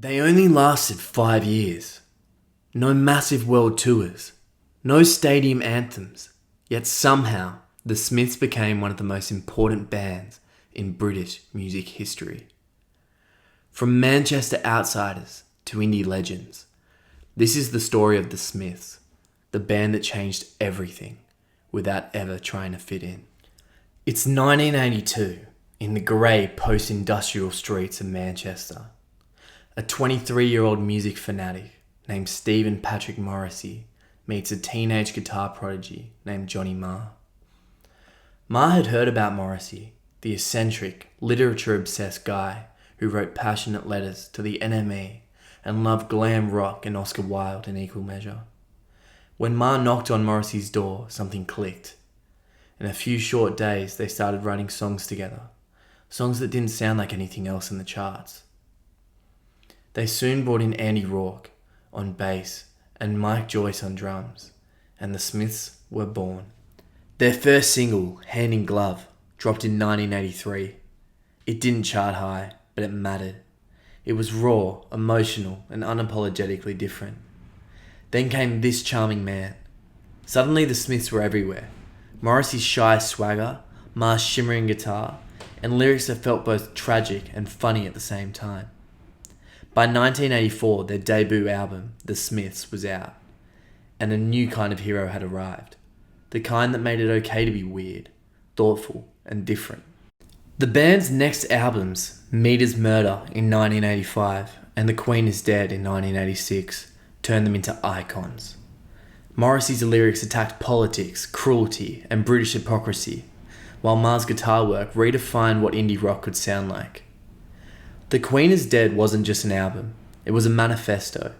They only lasted 5 years. No massive world tours, no stadium anthems, yet somehow the Smiths became one of the most important bands in British music history. From Manchester outsiders to indie legends, this is the story of the Smiths, the band that changed everything without ever trying to fit in. It's 1982 in the grey post-industrial streets of Manchester. A 23-year-old music fanatic named Stephen Patrick Morrissey meets a teenage guitar prodigy named Johnny Marr. Marr had heard about Morrissey, the eccentric, literature-obsessed guy who wrote passionate letters to the NME and loved glam rock and Oscar Wilde in equal measure. When Marr knocked on Morrissey's door, something clicked. In a few short days, they started writing songs together, songs that didn't sound like anything else in the charts. They soon brought in Andy Rourke on bass and Mike Joyce on drums, and the Smiths were born. Their first single, Hand in Glove, dropped in 1983. It didn't chart high, but it mattered. It was raw, emotional, and unapologetically different. Then came This Charming Man. Suddenly the Smiths were everywhere. Morrissey's shy swagger, Marr's shimmering guitar, and lyrics that felt both tragic and funny at the same time. By 1984, their debut album, The Smiths, was out, and a new kind of hero had arrived. The kind that made it okay to be weird, thoughtful, and different. The band's next albums, Meat is Murder in 1985 and The Queen is Dead in 1986, turned them into icons. Morrissey's lyrics attacked politics, cruelty, and British hypocrisy, while Marr's guitar work redefined what indie rock could sound like. The Queen is Dead wasn't just an album, it was a manifesto.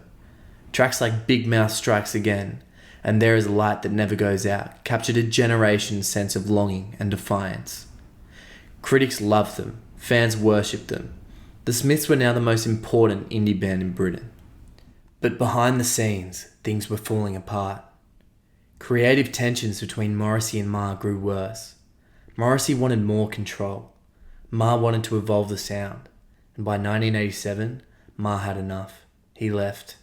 Tracks like Big Mouth Strikes Again and There is a Light That Never Goes Out captured a generation's sense of longing and defiance. Critics loved them, fans worshipped them. The Smiths were now the most important indie band in Britain. But behind the scenes, things were falling apart. Creative tensions between Morrissey and Marr grew worse. Morrissey wanted more control. Marr wanted to evolve the sound. And by 1987, Marr had enough. He left.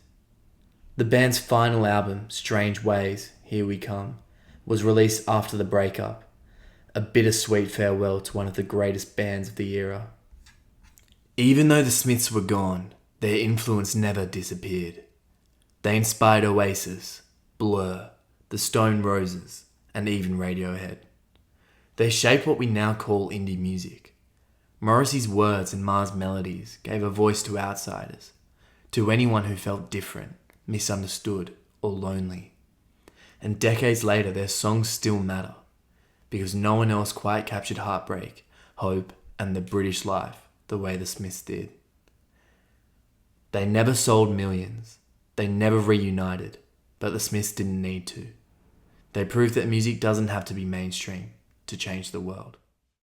The band's final album, Strange Ways, Here We Come, was released after the breakup. A bittersweet farewell to one of the greatest bands of the era. Even though the Smiths were gone, their influence never disappeared. They inspired Oasis, Blur, the Stone Roses, and even Radiohead. They shaped what we now call indie music. Morrissey's words and Marr's melodies gave a voice to outsiders, to anyone who felt different, misunderstood, or lonely. And decades later, their songs still matter, because no one else quite captured heartbreak, hope, and the British life the way the Smiths did. They never sold millions, they never reunited, but the Smiths didn't need to. They proved that music doesn't have to be mainstream to change the world.